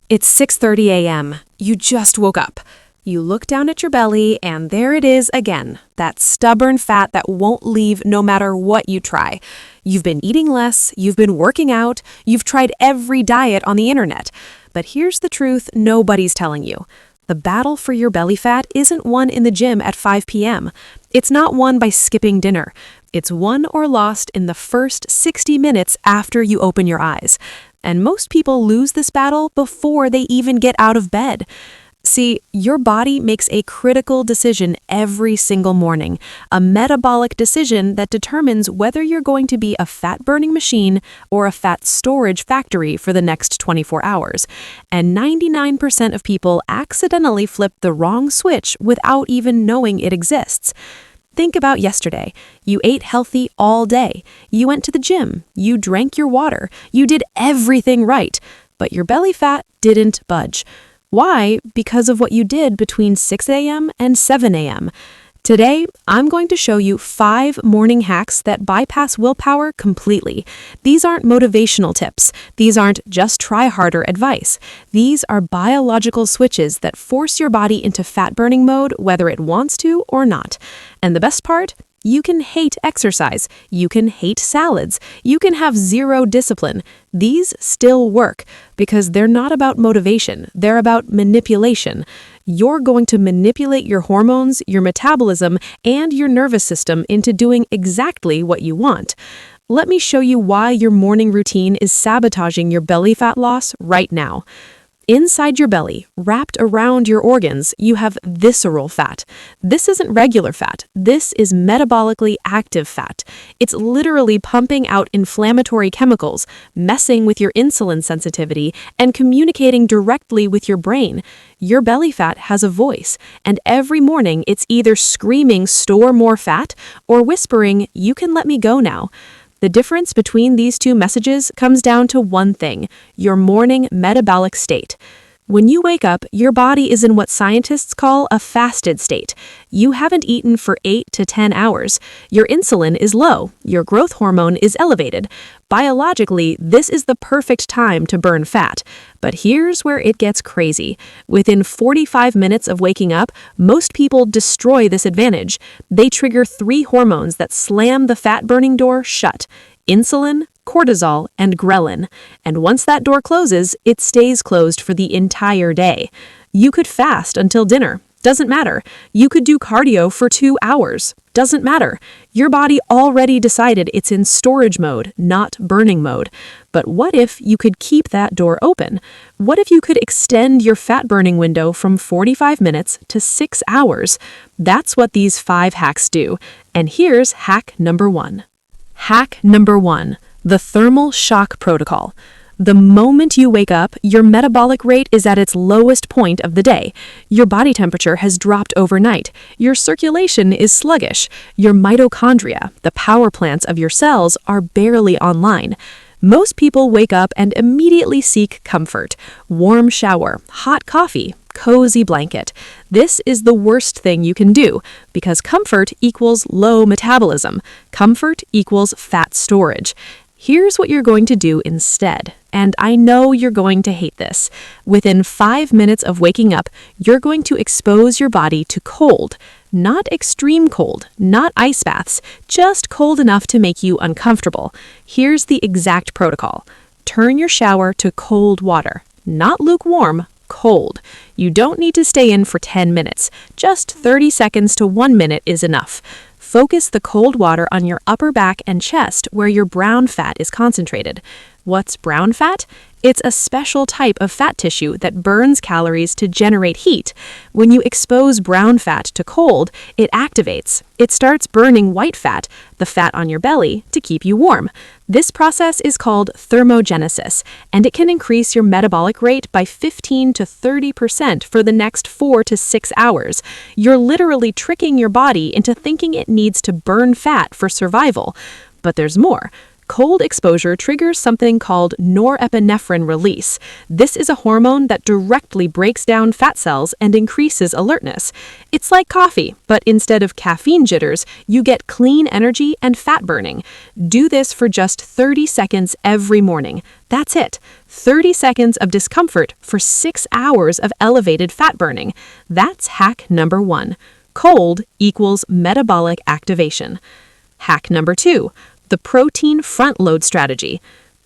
It's 6:30 a.m. You just woke up. You look down at your belly, and there it is again, that stubborn fat that won't leave no matter what you try. You've been eating less, you've been working out, you've tried every diet on the internet. But here's the truth nobody's telling you. The battle for your belly fat isn't won in the gym at 5 p.m. It's not won by skipping dinner. It's won or lost in the first 60 minutes after you open your eyes. And most people lose this battle before they even get out of bed. See, your body makes a critical decision every single morning, a metabolic decision that determines whether you're going to be a fat-burning machine or a fat storage factory for the next 24 hours. And 99% of people accidentally flip the wrong switch without even knowing it exists. Think about yesterday. You ate healthy all day. You went to the gym. You drank your water. You did everything right. But your belly fat didn't budge. Why? Because of what you did between 6 a.m. and 7 a.m. Today, I'm going to show you 5 morning hacks that bypass willpower completely. These aren't motivational tips. These aren't just try harder advice. These are biological switches that force your body into fat-burning mode whether it wants to or not. And the best part? You can hate exercise. You can hate salads. You can have zero discipline. These still work because they're not about motivation. They're about manipulation. You're going to manipulate your hormones, your metabolism, and your nervous system into doing exactly what you want. Let me show you why your morning routine is sabotaging your belly fat loss right now. Inside your belly, wrapped around your organs, you have visceral fat. This isn't regular fat. This is metabolically active fat. It's literally pumping out inflammatory chemicals, messing with your insulin sensitivity, and communicating directly with your brain. Your belly fat has a voice, and every morning it's either screaming, "Store more fat," or whispering, "You can let me go now." The difference between these two messages comes down to one thing: your morning metabolic state. When you wake up, your body is in what scientists call a fasted state. You haven't eaten for 8 to 10 hours. Your insulin is low. Your growth hormone is elevated. Biologically, this is the perfect time to burn fat. But here's where it gets crazy. Within 45 minutes of waking up, most people destroy this advantage. They trigger 3 hormones that slam the fat-burning door shut: insulin, cortisol, and ghrelin. And once that door closes, it stays closed for the entire day. You could fast until dinner. Doesn't matter. You could do cardio for 2 hours. Doesn't matter. Your body already decided it's in storage mode, not burning mode. But what if you could keep that door open? What if you could extend your fat burning window from 45 minutes to 6 hours? That's what these 5 hacks do. And here's hack number 1. Hack number 1. The thermal shock protocol. The moment you wake up, your metabolic rate is at its lowest point of the day. Your body temperature has dropped overnight. Your circulation is sluggish. Your mitochondria, the power plants of your cells, are barely online. Most people wake up and immediately seek comfort. Warm shower, hot coffee, cozy blanket. This is the worst thing you can do because comfort equals low metabolism. Comfort equals fat storage. Here's what you're going to do instead, and I know you're going to hate this. Within 5 minutes of waking up, you're going to expose your body to cold. Not extreme cold, not ice baths, just cold enough to make you uncomfortable. Here's the exact protocol. Turn your shower to cold water, not lukewarm, cold. You don't need to stay in for 10 minutes. Just 30 seconds to 1 minute is enough. Focus the cold water on your upper back and chest where your brown fat is concentrated. What's brown fat? It's a special type of fat tissue that burns calories to generate heat. When you expose brown fat to cold, it activates. It starts burning white fat, the fat on your belly, to keep you warm. This process is called thermogenesis, and it can increase your metabolic rate by 15 to 30% for the next 4 to 6 hours. You're literally tricking your body into thinking it needs to burn fat for survival. But there's more. Cold exposure triggers something called norepinephrine release. This is a hormone that directly breaks down fat cells and increases alertness. It's like coffee, but instead of caffeine jitters, you get clean energy and fat burning. Do this for just 30 seconds every morning. That's it. 30 seconds of discomfort for 6 hours of elevated fat burning. That's hack number 1. Cold equals metabolic activation. Hack number 2. The protein front-load strategy.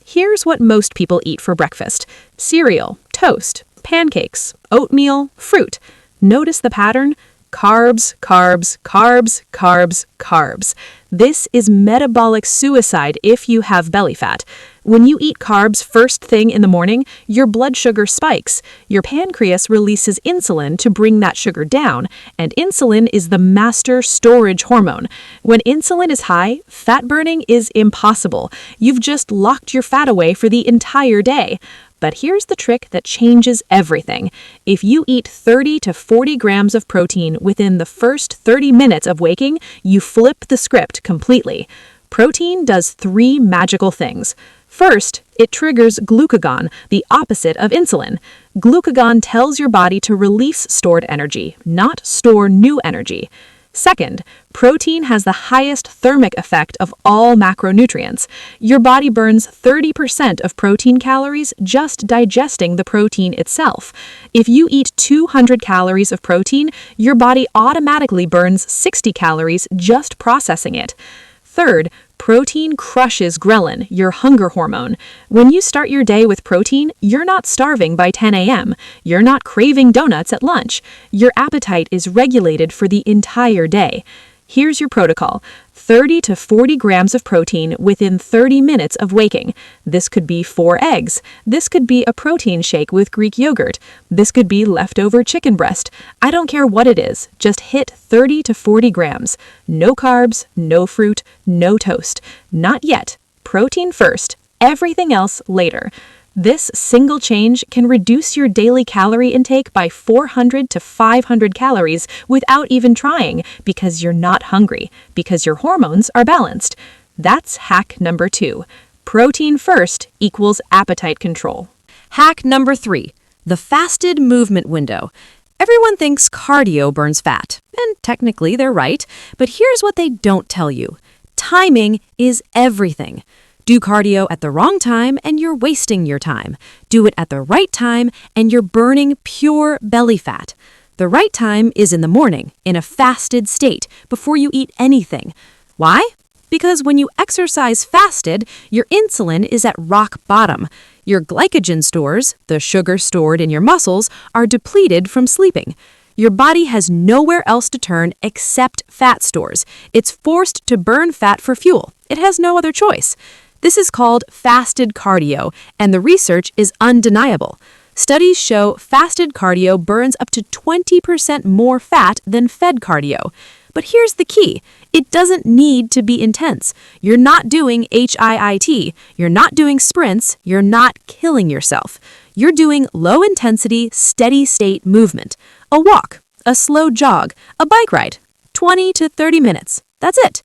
Here's what most people eat for breakfast: cereal, toast, pancakes, oatmeal, fruit. Notice the pattern? Carbs, carbs, carbs, carbs, carbs. This is metabolic suicide if you have belly fat. When you eat carbs first thing in the morning, your blood sugar spikes. Your pancreas releases insulin to bring that sugar down, and insulin is the master storage hormone. When insulin is high, fat burning is impossible. You've just locked your fat away for the entire day. But here's the trick that changes everything. If you eat 30 to 40 grams of protein within the first 30 minutes of waking, you flip the script completely. Protein does 3 magical things. First, it triggers glucagon, the opposite of insulin. Glucagon tells your body to release stored energy, not store new energy. Second, protein has the highest thermic effect of all macronutrients. Your body burns 30% of protein calories just digesting the protein itself. If you eat 200 calories of protein, your body automatically burns 60 calories just processing it. Third, protein crushes ghrelin, your hunger hormone. When you start your day with protein, you're not starving by 10 a.m. You're not craving donuts at lunch. Your appetite is regulated for the entire day. Here's your protocol: 30 to 40 grams of protein within 30 minutes of waking. This could be 4 eggs. This could be a protein shake with Greek yogurt. This could be leftover chicken breast. I don't care what it is. Just hit 30 to 40 grams. No carbs, no fruit, no toast. Not yet. Protein first. Everything else later. This single change can reduce your daily calorie intake by 400 to 500 calories without even trying, because you're not hungry, because your hormones are balanced. That's hack number 2. Protein first equals appetite control. Hack number 3. The fasted movement window. Everyone thinks cardio burns fat, and technically they're right, but here's what they don't tell you. Timing is everything. Do cardio at the wrong time and you're wasting your time. Do it at the right time and you're burning pure belly fat. The right time is in the morning, in a fasted state, before you eat anything. Why? Because when you exercise fasted, your insulin is at rock bottom. Your glycogen stores, the sugar stored in your muscles, are depleted from sleeping. Your body has nowhere else to turn except fat stores. It's forced to burn fat for fuel. It has no other choice. This is called fasted cardio, and the research is undeniable. Studies show fasted cardio burns up to 20% more fat than fed cardio. But here's the key. It doesn't need to be intense. You're not doing HIIT. You're not doing sprints. You're not killing yourself. You're doing low-intensity, steady-state movement. A walk, a slow jog, a bike ride. 20 to 30 minutes. That's it.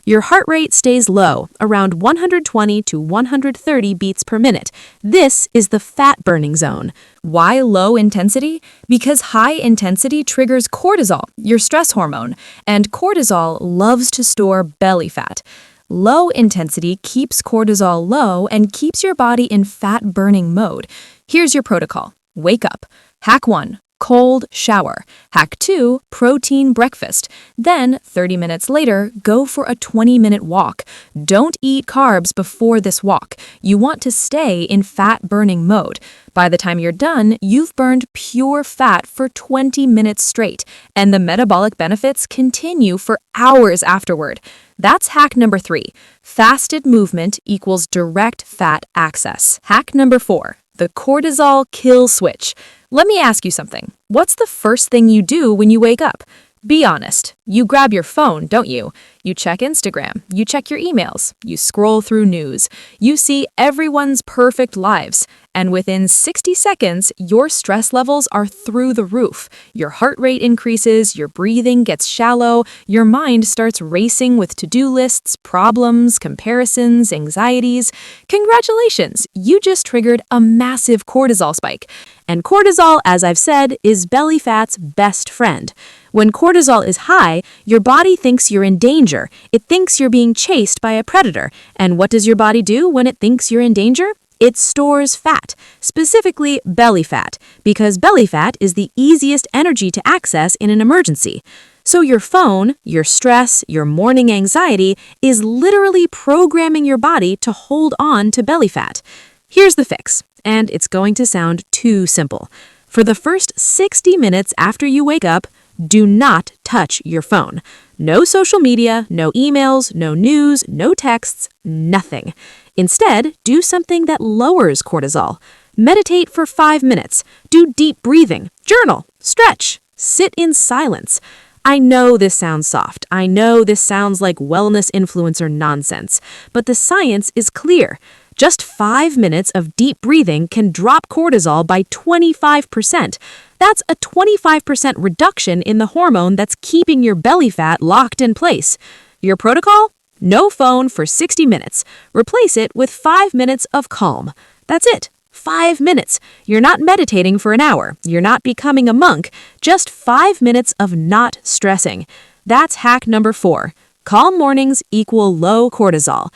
Your heart rate stays low, around 120 to 130 beats per minute. This is the fat burning zone. Why low intensity? Because high intensity triggers cortisol, your stress hormone, and cortisol loves to store belly fat. Low intensity keeps cortisol low and keeps your body in fat burning mode. Here's your protocol. Wake up. Hack 1. Cold shower. Hack 2, protein breakfast. Then, 30 minutes later, go for a 20-minute walk. Don't eat carbs before this walk. You want to stay in fat-burning mode. By the time you're done, you've burned pure fat for 20 minutes straight, and the metabolic benefits continue for hours afterward. That's hack number 3. Fasted movement equals direct fat access. Hack number 4. The cortisol kill switch. Let me ask you something. What's the first thing you do when you wake up? Be honest. You grab your phone, don't you? You check Instagram. You check your emails. You scroll through news. You see everyone's perfect lives. And within 60 seconds, your stress levels are through the roof. Your heart rate increases, your breathing gets shallow, your mind starts racing with to-do lists, problems, comparisons, anxieties. Congratulations, you just triggered a massive cortisol spike. And cortisol, as I've said, is belly fat's best friend. When cortisol is high, your body thinks you're in danger. It thinks you're being chased by a predator. And what does your body do when it thinks you're in danger? It stores fat, specifically belly fat, because belly fat is the easiest energy to access in an emergency. So your phone, your stress, your morning anxiety is literally programming your body to hold on to belly fat. Here's the fix, and it's going to sound too simple. For the first 60 minutes after you wake up, do not touch your phone. No social media, no emails, no news, no texts, nothing. Instead, do something that lowers cortisol. Meditate for 5 minutes. Do deep breathing. Journal. Stretch. Sit in silence. I know this sounds soft. I know this sounds like wellness influencer nonsense. But the science is clear. Just 5 minutes of deep breathing can drop cortisol by 25%. That's a 25% reduction in the hormone that's keeping your belly fat locked in place. Your protocol? No phone for 60 minutes. Replace it with 5 minutes of calm. That's it. 5 minutes. You're not meditating for an hour. You're not becoming a monk. Just 5 minutes of not stressing. That's hack number 4. Calm mornings equal low cortisol.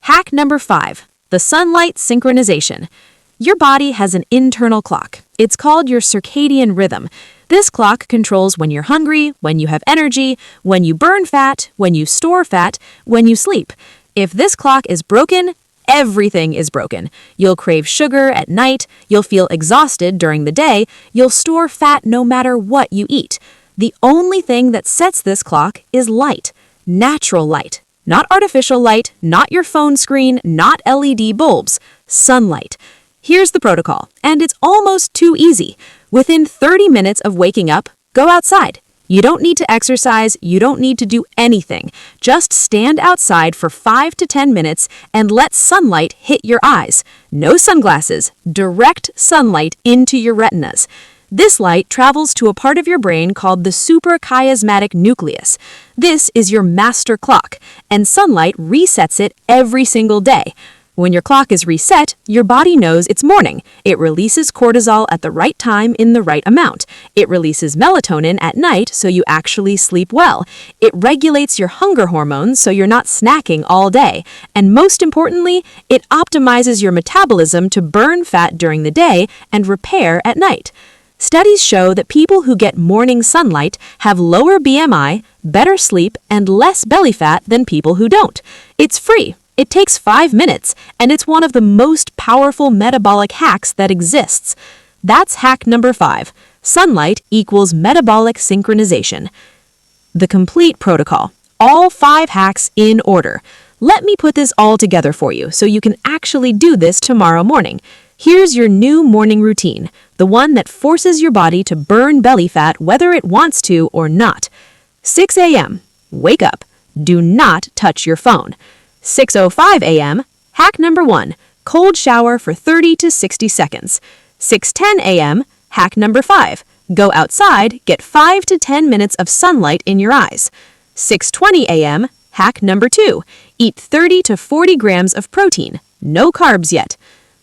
Hack number 5. The sunlight synchronization. Your body has an internal clock. It's called your circadian rhythm. This clock controls when you're hungry, when you have energy, when you burn fat, when you store fat, when you sleep. If this clock is broken, everything is broken. You'll crave sugar at night, you'll feel exhausted during the day, you'll store fat no matter what you eat. The only thing that sets this clock is light, natural light. Not artificial light, not your phone screen, not LED bulbs. Sunlight. Here's the protocol, and it's almost too easy. Within 30 minutes of waking up, go outside. You don't need to exercise, you don't need to do anything. Just stand outside for 5 to 10 minutes and let sunlight hit your eyes. No sunglasses, direct sunlight into your retinas. This light travels to a part of your brain called the suprachiasmatic nucleus. This is your master clock, and sunlight resets it every single day. When your clock is reset, your body knows it's morning. It releases cortisol at the right time in the right amount. It releases melatonin at night so you actually sleep well. It regulates your hunger hormones so you're not snacking all day. And most importantly, it optimizes your metabolism to burn fat during the day and repair at night. Studies show that people who get morning sunlight have lower BMI, better sleep, and less belly fat than people who don't. It's free. It takes 5 minutes, and it's one of the most powerful metabolic hacks that exists. That's hack number 5. Sunlight equals metabolic synchronization. The complete protocol. All 5 hacks in order. Let me put this all together for you so you can actually do this tomorrow morning. Here's your new morning routine, the one that forces your body to burn belly fat whether it wants to or not. 6 a.m. Wake up. Do not touch your phone. 6:05 a.m. Hack number 1. Cold shower for 30 to 60 seconds. 6:10 a.m. Hack number 5. Go outside, get 5 to 10 minutes of sunlight in your eyes. 6:20 a.m. Hack number 2. Eat 30 to 40 grams of protein. No carbs yet.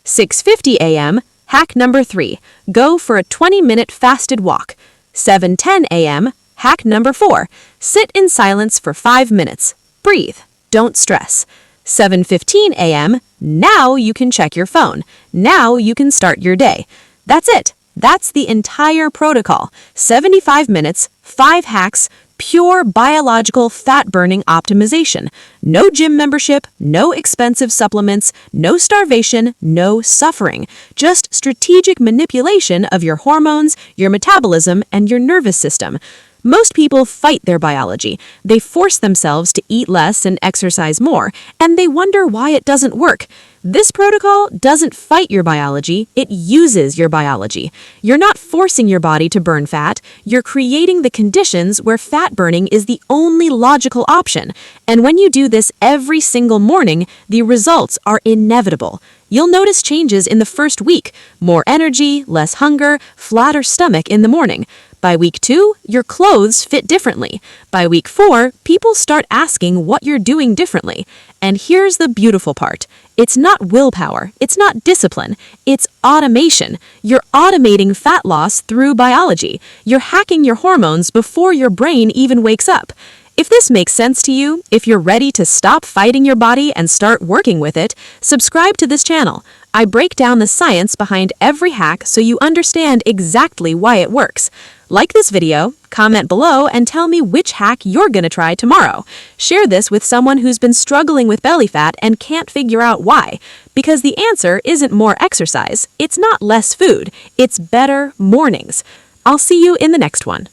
6:50 a.m. Hack number 3. Go for a 20-minute fasted walk. 7:10 a.m. Hack number 4. Sit in silence for 5 minutes. Breathe. Don't stress. 7:15 a.m. Now you can check your phone. Now you can start your day. That's it. That's the entire protocol. 75 minutes, 5 hacks, pure biological fat-burning optimization. No gym membership, no expensive supplements, no starvation, no suffering. Just strategic manipulation of your hormones, your metabolism, and your nervous system. Most people fight their biology. They force themselves to eat less and exercise more, and they wonder why it doesn't work. This protocol doesn't fight your biology, it uses your biology. You're not forcing your body to burn fat, you're creating the conditions where fat burning is the only logical option. And when you do this every single morning, the results are inevitable. You'll notice changes in the first week, more energy, less hunger, flatter stomach in the morning. By week 2, your clothes fit differently. By week 4, people start asking what you're doing differently. And here's the beautiful part. It's not willpower. It's not discipline. It's automation. You're automating fat loss through biology. You're hacking your hormones before your brain even wakes up. If this makes sense to you, if you're ready to stop fighting your body and start working with it, subscribe to this channel. I break down the science behind every hack so you understand exactly why it works. Like this video, comment below, and tell me which hack you're gonna try tomorrow. Share this with someone who's been struggling with belly fat and can't figure out why. Because the answer isn't more exercise, it's not less food, it's better mornings. I'll see you in the next one.